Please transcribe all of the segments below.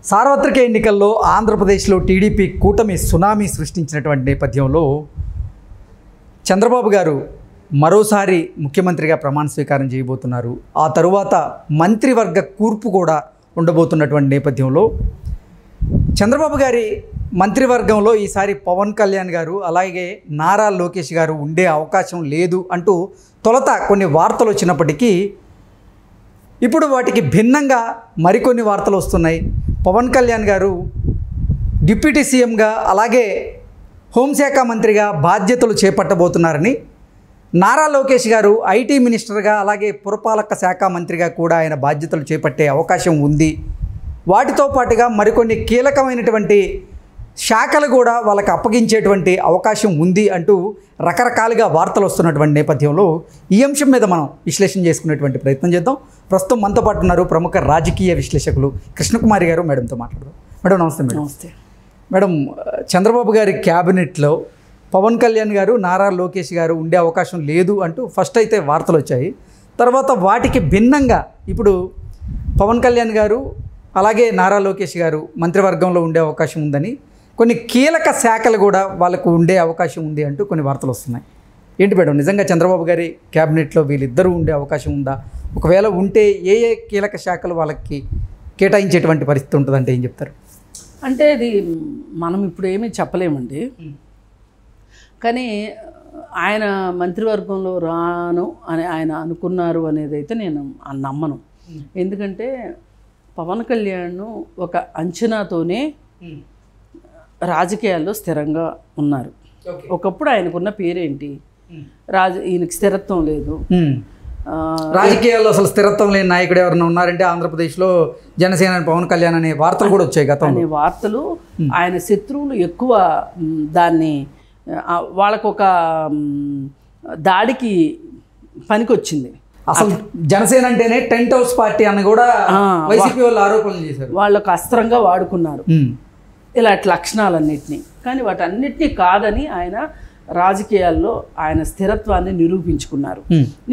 సార్వత్రిక ఎన్నికల్లో ఆంధ్రప్రదేశ్లో టీడీపీ కూటమి సునామీ సృష్టించినటువంటి నేపథ్యంలో చంద్రబాబు గారు మరోసారి ముఖ్యమంత్రిగా ప్రమాణ స్వీకారం చేయబోతున్నారు. ఆ తరువాత మంత్రివర్గ కూర్పు కూడా ఉండబోతున్నటువంటి నేపథ్యంలో చంద్రబాబు గారి మంత్రివర్గంలో ఈసారి పవన్ కళ్యాణ్ గారు అలాగే నారా లోకేష్ గారు ఉండే అవకాశం లేదు అంటూ తొలుత కొన్ని వార్తలు వచ్చినప్పటికీ ఇప్పుడు వాటికి భిన్నంగా మరికొన్ని వార్తలు వస్తున్నాయి. పవన్ కళ్యాణ్ గారు డిప్యూటీ సీఎంగా అలాగే హోంశాఖ మంత్రిగా బాధ్యతలు చేపట్టబోతున్నారని, నారా లోకేష్ గారు ఐటీ మినిస్టర్గా అలాగే పురపాలక శాఖ మంత్రిగా కూడా ఆయన బాధ్యతలు చేపట్టే అవకాశం ఉంది. వాటితో పాటుగా మరికొన్ని కీలకమైనటువంటి శాఖలు కూడా వాళ్ళకి అప్పగించేటువంటి అవకాశం ఉంది అంటూ రకరకాలుగా వార్తలు వస్తున్నటువంటి నేపథ్యంలో ఈ అంశం మీద మనం విశ్లేషణ చేసుకునేటువంటి ప్రయత్నం చేద్దాం. ప్రస్తుతం మనతో పాటు ఉన్నారు ప్రముఖ రాజకీయ విశ్లేషకులు కృష్ణకుమారి గారు. మేడంతో మాట్లాడదాం. మేడం నమస్తే. మేడం నమస్తే. మేడం, చంద్రబాబు గారి క్యాబినెట్లో పవన్ కళ్యాణ్ గారు నారా లోకేష్ గారు ఉండే అవకాశం లేదు అంటూ ఫస్ట్ అయితే వార్తలు వచ్చాయి. తర్వాత వాటికి భిన్నంగా ఇప్పుడు పవన్ కళ్యాణ్ గారు అలాగే నారా లోకేష్ గారు మంత్రివర్గంలో ఉండే అవకాశం ఉందని, కొన్ని కీలక శాఖలు కూడా వాళ్ళకు ఉండే అవకాశం ఉంది అంటూ కొన్ని వార్తలు వస్తున్నాయి. ఏంటి మేడం, నిజంగా చంద్రబాబు గారి క్యాబినెట్లో వీళ్ళిద్దరూ ఉండే అవకాశం ఉందా? ఒకవేళ ఉంటే ఏ ఏ కీలక శాఖలు వాళ్ళకి కేటాయించేటువంటి పరిస్థితి ఉంటుందంటే ఏం చెప్తారు? అంటే ఇది మనం ఇప్పుడు ఏమీ చెప్పలేమండి. కానీ ఆయన మంత్రివర్గంలో రాను అని ఆయన అనుకున్నారు అనేది అయితే నేను నమ్మను. ఎందుకంటే పవన్ కళ్యాణ్ ఒక అంచనాతోనే రాజకీయాల్లో స్థిరంగా ఉన్నారు. ఒకప్పుడు ఆయనకున్న పేరేంటి, ఈయనకి స్థిరత్వం లేదు. రాజకీయాల్లో అసలు స్థిరత్వం లేని నాయకుడు ఎవరైనా ఉన్నారంటే ఆంధ్రప్రదేశ్లో జనసేన పవన్ కళ్యాణ్ అనే వార్తలు కూడా వచ్చాయి. గతంలో అనే వార్తలు ఆయన శత్రువులు ఎక్కువ దాన్ని వాళ్ళకొక దాడికి పనికొచ్చింది. అసలు జనసేన అంటేనే టెంట్ హౌస్ పార్టీ అని కూడా వైసీపీ వాళ్ళు ఆరోపణలు చేశారు. వాళ్ళకు అస్త్రంగా వాడుకున్నారు ఇలాంటి లక్షణాలన్నింటినీ. కానీ వాటన్నిటినీ కాదని ఆయన రాజకీయాల్లో ఆయన స్థిరత్వాన్ని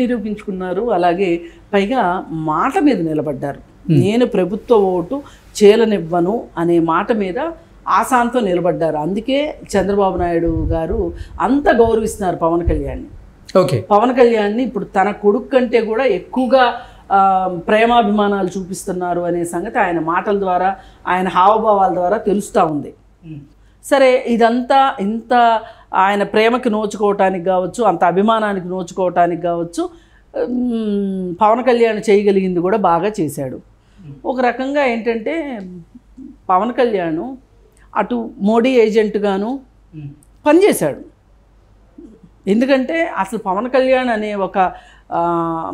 నిరూపించుకున్నారు. అలాగే పైగా మాట మీద నిలబడ్డారు. నేను ప్రభుత్వ ఓటు చేలనివ్వను అనే మాట మీద ఆశాంతో నిలబడ్డారు. అందుకే చంద్రబాబు నాయుడు గారు అంత గౌరవిస్తున్నారు పవన్ కళ్యాణ్ని. పవన్ కళ్యాణ్ని ఇప్పుడు తన కొడుకు కంటే కూడా ఎక్కువగా ప్రేమాభిమానాలు చూపిస్తున్నారు అనే సంగతి ఆయన మాటల ద్వారా, ఆయన హావభావాల ద్వారా తెలుస్తూ ఉంది. సరే, ఇదంతా ఇంత ఆయన ప్రేమకి నోచుకోవటానికి కావచ్చు, అంత అభిమానానికి నోచుకోవటానికి కావచ్చు, పవన్ కళ్యాణ్ చేయగలిగింది కూడా బాగా చేశాడు. ఒక రకంగా ఏంటంటే పవన్ కళ్యాణ్ అటు మోడీ ఏజెంట్గాను పనిచేశాడు. ఎందుకంటే అసలు పవన్ కళ్యాణ్ అనే ఒక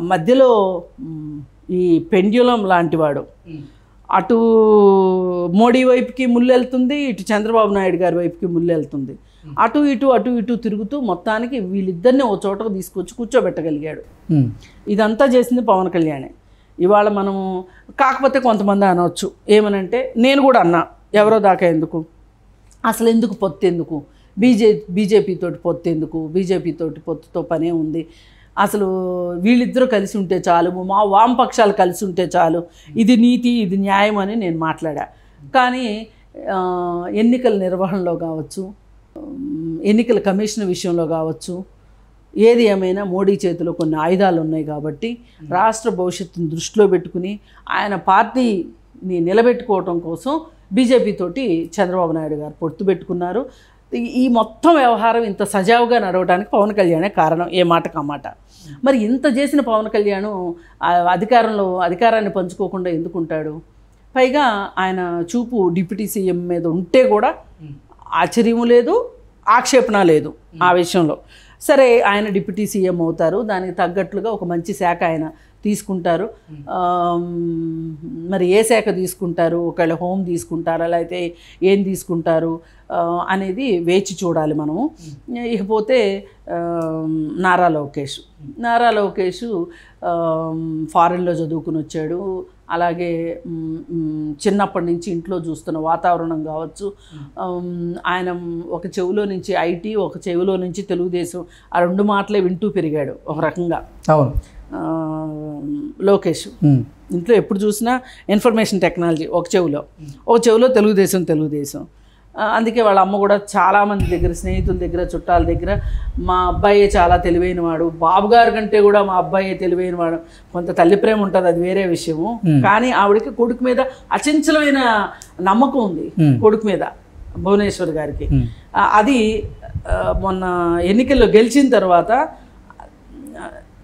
మధ్యలో ఈ పెండ్యులం లాంటివాడు. అటు మోడీ వైపుకి ముళ్ళు వెళ్తుంది, ఇటు చంద్రబాబు నాయుడు గారి వైపుకి ముళ్ళు వెళ్తుంది. అటు ఇటు తిరుగుతూ మొత్తానికి వీళ్ళిద్దరిని ఓ చోటకు తీసుకొచ్చి కూర్చోబెట్టగలిగాడు. ఇదంతా చేసింది పవన్ కళ్యాణే. ఇవాళ మనము కాకపోతే కొంతమంది అనవచ్చు ఏమనంటే, నేను కూడా అన్నా, ఎవరో దాకా ఎందుకు, అసలు ఎందుకు పొత్తు, ఎందుకు బీజేపీతోటి పొత్తు, ఎందుకు బీజేపీతోటి పొత్తుతో పనే ఉంది, అసలు వీళ్ళిద్దరూ కలిసి ఉంటే చాలు, మా వామపక్షాలు కలిసి ఉంటే చాలు, ఇది నీతి ఇది న్యాయం అని నేను మాట్లాడా. కానీ ఎన్నికల నిర్వహణలో కావచ్చు, ఎన్నికల కమిషన్ విషయంలో కావచ్చు, ఏది ఏమైనా మోడీ చేతిలో కొన్ని ఆయుధాలు ఉన్నాయి. కాబట్టి రాష్ట్ర భవిష్యత్తును దృష్టిలో పెట్టుకుని ఆయన పార్టీని నిలబెట్టుకోవటం కోసం బీజేపీతోటి చంద్రబాబు నాయుడు గారు పొత్తు పెట్టుకున్నారు. ఈ మొత్తం వ్యవహారం ఇంత సజావుగా నడవడానికి పవన్ కళ్యాణే కారణం, ఏ మాటకు ఆ మాట. మరి ఇంత చేసిన పవన్ కళ్యాణ్ అధికారాన్ని పంచుకోకుండా ఎందుకుంటాడు? పైగా ఆయన చూపు డిప్యూటీ సీఎం మీద ఉంటే కూడా ఆశ్చర్యము లేదు, ఆక్షేపణ లేదు ఆ విషయంలో. సరే, ఆయన డిప్యూటీ సీఎం అవుతారు, దానికి తగ్గట్లుగా ఒక మంచి శాఖ ఆయన తీసుకుంటారు. మరి ఏ శాఖ తీసుకుంటారు, ఒకవేళ హోమ్ తీసుకుంటారా లేకపోతే ఏం తీసుకుంటారు అనేది వేచి చూడాలి మనము. ఇకపోతే నారా లోకేష్ ఫారెన్లో చదువుకుని వచ్చాడు. అలాగే చిన్నప్పటి నుంచి ఇంట్లో చూస్తున్న వాతావరణం కావచ్చు, ఆయన ఒక చెవిలో నుంచి ఐటీ, ఒక చెవిలో నుంచి తెలుగుదేశం, ఆ 2 మాటలే వింటూ పెరిగాడు ఒక రకంగా. అవును. లోకేష్ ఇంట్లో ఎప్పుడు చూసినా ఇన్ఫర్మేషన్ టెక్నాలజీ ఒక చెవిలో తెలుగుదేశం. అందుకే వాళ్ళ అమ్మ కూడా చాలామంది దగ్గర, స్నేహితుల దగ్గర, చుట్టాల దగ్గర మా అబ్బాయే చాలా తెలివైనవాడు, బాబు గారి కంటే కూడా మా అబ్బాయే తెలివైనవాడు, కొంత తల్లి ప్రేమ ఉంటుంది, అది వేరే విషయము. కానీ ఆవిడకి కొడుకు మీద అచంచలమైన నమ్మకం ఉంది, కొడుకు మీద, భువనేశ్వర్ గారికి. అది మొన్న ఎన్నికల్లో గెలిచిన తర్వాత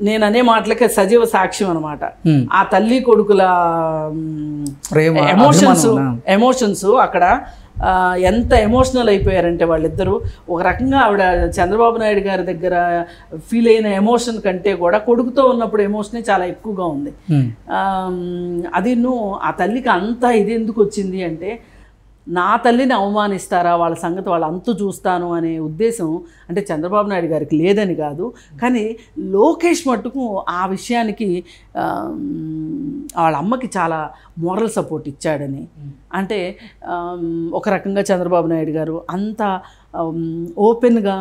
నేను అనే మాటలకే సజీవ సాక్ష్యం అనమాట. ఆ తల్లి కొడుకుల ఎమోషన్స్ అక్కడ ఎంత ఎమోషనల్ అయిపోయారంటే వాళ్ళిద్దరూ. ఒక రకంగా ఆవిడ చంద్రబాబు నాయుడు గారి దగ్గర ఫీల్ అయిన ఎమోషన్ కంటే కూడా కొడుకుతో ఉన్నప్పుడు ఎమోషనే చాలా ఎక్కువగా ఉంది. అది ఆ తల్లికి అంత ఇది ఎందుకు వచ్చింది అంటే, నా తల్లిని అవమానిస్తారా, వాళ్ళ సంగతి వాళ్ళ అంతు చూస్తాను అనే ఉద్దేశం అంటే చంద్రబాబు నాయుడు గారికి లేదని కాదు, కానీ లోకేష్ మట్టుకు ఆ విషయానికి వాళ్ళ అమ్మకి చాలా మోరల్ సపోర్ట్ ఇచ్చాడని. అంటే ఒక రకంగా చంద్రబాబు నాయుడు గారు అంత ఓపెన్గా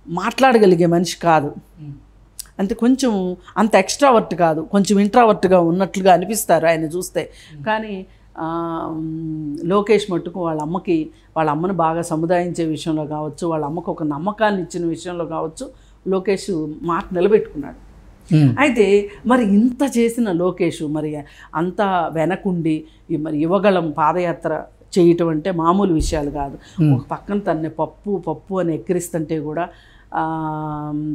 మాట్లాడగలిగే మనిషి కాదు, అంటే కొంచెం అంత ఎక్స్ట్రావర్ట్ కాదు, కొంచెం ఇంట్రావర్ట్గా ఉన్నట్లుగా అనిపిస్తారు ఆయన చూస్తే. కానీ లోకేష్ మట్టుకు వాళ్ళ అమ్మని బాగా సముదాయించే విషయంలో కావచ్చు, వాళ్ళ అమ్మకు ఒక నమ్మకాన్ని ఇచ్చిన విషయంలో కావచ్చు, లోకేష్ మాట నిలబెట్టుకున్నాడు. అయితే మరి ఇంత చేసిన లోకేష్ మరి అంత వెనకుండి మరి యువగళం పాదయాత్ర చేయటం అంటే మామూలు విషయాలు కాదు. ఒక పక్కన తన్నే పప్పు అని ఎక్కిరిస్తుంటే కూడా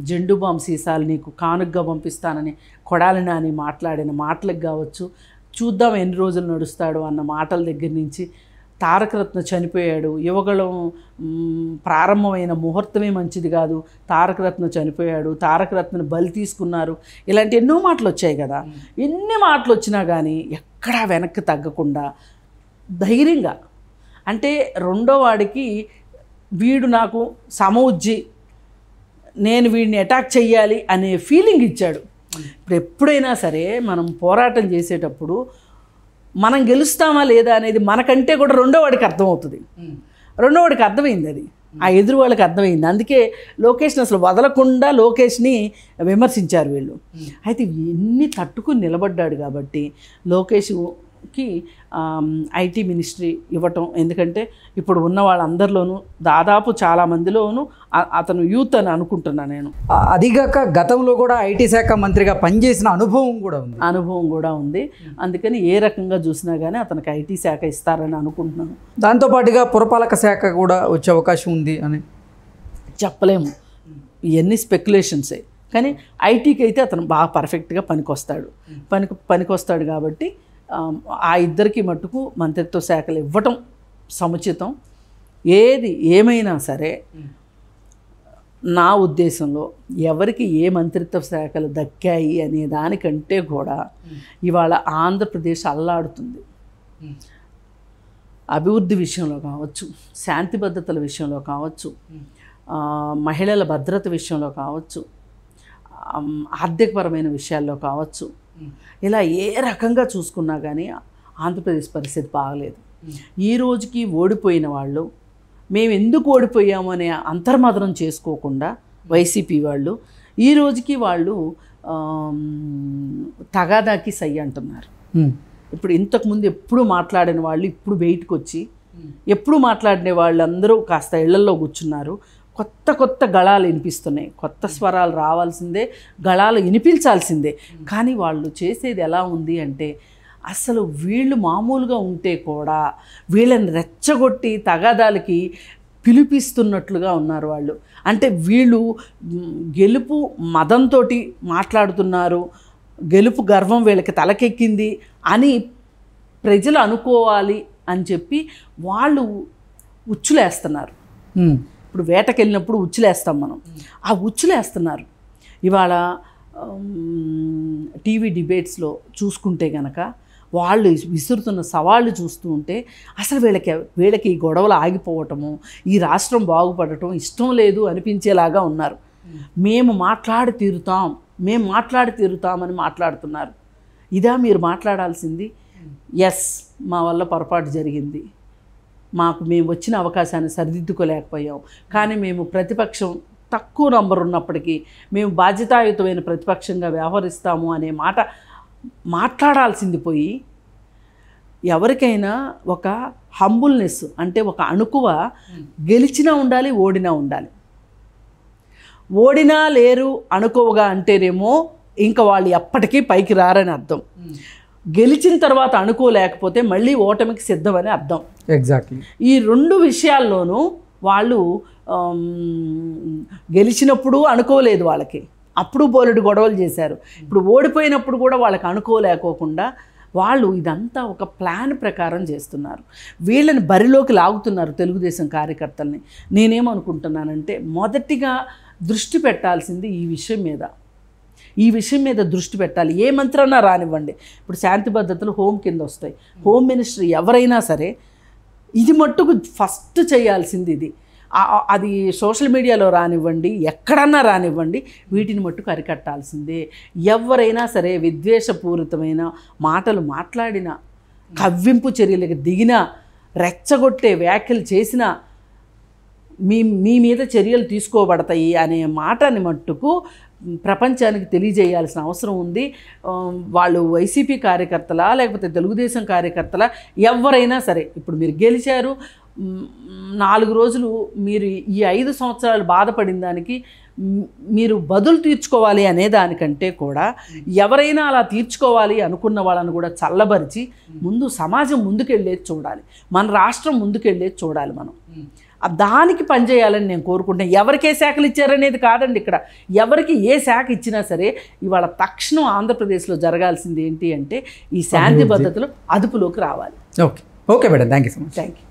జెండు బాంబు సీసాలు నీకు కానుగ్గా పంపిస్తానని కొడాలి నాని మాట్లాడిన మాటలకు కావచ్చు, చూద్దాం ఎన్ని రోజులు నడుస్తాడు అన్న మాటల దగ్గర నుంచి, తారకరత్న చనిపోయాడు, యువగళం ప్రారంభమైన ముహూర్తమే మంచిది కాదు, తారకరత్న చనిపోయాడు, తారకరత్నను బలి తీసుకున్నారు, ఇలాంటి ఎన్నో మాటలు వచ్చాయి కదా. ఎన్ని మాటలు వచ్చినా కానీ ఎక్కడా వెనక్కి తగ్గకుండా ధైర్యంగా, అంటే రెండో వాడికి వీడు నాకు సమవుజ్జి, నేను వీడిని అటాక్ చెయ్యాలి అనే ఫీలింగ్ ఇచ్చాడు. ఇప్పుడు ఎప్పుడైనా సరే మనం పోరాటం చేసేటప్పుడు మనం గెలుస్తామా లేదా అనేది మనకంటే కూడా రెండో వాడికి అర్థమవుతుంది. రెండో వాడికి అర్థమైంది, అది ఆ ఎదురు వాళ్ళకి అర్థమైంది. అందుకే లోకేష్ని అసలు వదలకుండా లోకేష్ని విమర్శించారు వీళ్ళు. అయితే ఎన్ని తట్టుకుని నిలబడ్డాడు కాబట్టి లోకేష్కి ఐటీ మినిస్ట్రీ ఇవ్వటం, ఎందుకంటే ఇప్పుడు ఉన్న వాళ్ళందరిలోనూ దాదాపు చాలామందిలోనూ అతను యూత్ అని అనుకుంటున్నా నేను. అదిగాక గతంలో కూడా ఐటీ శాఖ మంత్రిగా పనిచేసిన అనుభవం కూడా ఉంది. అందుకని ఏ రకంగా చూసినా కానీ అతనికి ఐటీ శాఖ ఇస్తారని అనుకుంటున్నాను. దాంతోపాటుగా పురపాలక శాఖ కూడా వచ్చే అవకాశం ఉంది అని చెప్పలేము, ఇవన్నీ స్పెక్యులేషన్సే. కానీ ఐటీకి అయితే అతను బాగా పర్ఫెక్ట్గా పనికొస్తాడు కాబట్టి ఆ ఇద్దరికి మట్టుకు మంత్రిత్వ శాఖలు ఇవ్వటం సముచితం. ఏది ఏమైనా సరే నా ఉద్దేశంలో ఎవరికి ఏ మంత్రిత్వ శాఖలు దక్కాయి అనే దానికంటే కూడా ఇవాళ ఆంధ్రప్రదేశ్ అల్లాడుతుంది. అభివృద్ధి విషయంలో కావచ్చు, శాంతి భద్రతల విషయంలో కావచ్చు, మహిళల భద్రత విషయంలో కావచ్చు, ఆర్థికపరమైన విషయాల్లో కావచ్చు, ఇలా ఏ రకంగా చూసుకున్నా కానీ ఆంధ్రప్రదేశ్ పరిస్థితి బాగలేదు. ఈ రోజుకి ఓడిపోయిన వాళ్ళు మేము ఎందుకు ఓడిపోయాము అనే అంతర్మదనం చేసుకోకుండా వైసీపీ వాళ్ళు ఈ రోజుకి వాళ్ళు తగాదాకి సై అంటున్నారు. ఇప్పుడు ఇంతకుముందు ఎప్పుడు మాట్లాడిన వాళ్ళు ఇప్పుడు బయటకు వచ్చి ఎప్పుడు మాట్లాడిన వాళ్ళందరూ కాస్త ఇళ్లల్లో కూర్చున్నారు. కొత్త గళాలు వినిపిస్తున్నాయి, కొత్త స్వరాలు రావాల్సిందే, గళాలు వినిపించాల్సిందే. కానీ వాళ్ళు చేసేది ఎలా ఉంది అంటే, అసలు వీళ్ళు మామూలుగా ఉంటే కూడా వీళ్ళని రెచ్చగొట్టి తగాదాలకి పిలిపిస్తున్నట్లుగా ఉన్నారు వాళ్ళు. అంటే వీళ్ళు గెలుపు మదంతో మాట్లాడుతున్నారు, గెలుపు గర్వం వీళ్ళకి తలకెక్కింది అని ప్రజలు అనుకోవాలి అని చెప్పి వాళ్ళు ఉచ్చులేస్తున్నారు. ఇప్పుడు వేటకెళ్ళినప్పుడు ఉచ్చులేస్తాం మనం, ఆ ఉచ్చులేస్తున్నారు. ఇవాళ టీవీ డిబేట్స్లో చూసుకుంటే కనుక వాళ్ళు విసురుతున్న సవాళ్ళు చూస్తూ ఉంటే అసలు వీళ్ళకి ఈ గొడవలు ఆగిపోవటము, ఈ రాష్ట్రం బాగుపడటం ఇష్టం లేదు అనిపించేలాగా ఉన్నారు. మేము మాట్లాడి తీరుతామని మాట్లాడుతున్నారు. ఇదా మీరు మాట్లాడాల్సింది? ఎస్ మా వల్ల పొరపాటు జరిగింది, మేము వచ్చిన అవకాశాన్ని సరిదిద్దుకోలేకపోయాం, కానీ మేము ప్రతిపక్షం తక్కువ నంబర్ ఉన్నప్పటికీ మేము బాధ్యతాయుతమైన ప్రతిపక్షంగా వ్యవహరిస్తాము అనే మాట మాట్లాడాల్సింది పోయి, ఎవరికైనా ఒక హంబుల్నెస్ అంటే ఒక అణుకువ గెలిచినా ఉండాలి, ఓడినా ఉండాలి. ఓడినా లేరు అణుకువగా అంటేనేమో ఇంకా వాళ్ళు ఎప్పటికీ పైకి రారని అర్థం. గెలిచిన తర్వాత అనుకోలేకపోతే మళ్ళీ ఓటమికి సిద్ధమని అర్థం. ఎగ్జాక్ట్లీ. ఈ రెండు విషయాల్లోనూ వాళ్ళు గెలిచినప్పుడు అనుకోలేదు, వాళ్ళకి అప్పుడు బోలెడు గొడవలు చేశారు. ఇప్పుడు ఓడిపోయినప్పుడు కూడా వాళ్ళకి అనుకోలేకోకుండా వాళ్ళు ఇదంతా ఒక ప్లాన్ ప్రకారం చేస్తున్నారు. వీళ్ళని బరిలోకి లాగుతున్నారు తెలుగుదేశం కార్యకర్తల్ని. నేనేమనుకుంటున్నానంటే మొదటిగా దృష్టి పెట్టాల్సింది ఈ విషయం మీద దృష్టి పెట్టాలి. ఏ మంత్రన్నా రానివ్వండి, ఇప్పుడు శాంతి భద్రతలు హోమ్ కింద వస్తాయి. హోమ్ మినిస్టర్ ఎవరైనా సరే ఇది మట్టుకు ఫస్ట్ చేయాల్సింది ఇది. అది సోషల్ మీడియాలో రానివ్వండి, ఎక్కడన్నా రానివ్వండి, వీటిని మట్టుకు అరికట్టాల్సిందే. ఎవరైనా సరే విద్వేషపూరితమైన మాటలు మాట్లాడినా, కవ్వింపు చర్యలకు దిగినా, రెచ్చగొట్టే వ్యాఖ్యలు చేసినా మీ మీద చర్యలు తీసుకోబడతాయి అనే మాటని మట్టుకు ప్రపంచానికి తెలియజేయాల్సిన అవసరం ఉంది. వాళ్ళు వైసీపీ కార్యకర్తలా లేకపోతే తెలుగుదేశం కార్యకర్తలా ఎవరైనా సరే, ఇప్పుడు మీరు గెలిచారు, 4 రోజులు మీరు ఈ 5 సంవత్సరాలు బాధపడిన దానికి మీరు బదులు తీర్చుకోవాలి అనే దానికంటే కూడా ఎవరైనా అలా తీర్చుకోవాలి అనుకున్న వాళ్ళని కూడా చల్లబరిచి ముందు సమాజం ముందుకెళ్ళేది చూడాలి, మన రాష్ట్రం ముందుకెళ్ళేది చూడాలి. మనం దానికి పనిచేయాలని నేను కోరుకుంటున్నాను. ఎవరికి ఏ శాఖలు ఇచ్చారనేది కాదండి ఇక్కడ. ఎవరికి ఏ శాఖ ఇచ్చినా సరే ఇవాళ తక్షణం ఆంధ్రప్రదేశ్లో జరగాల్సింది ఏంటి అంటే ఈ శాంతి భద్రతలు అదుపులోకి రావాలి. Okay madam, thank you so much. Thank you.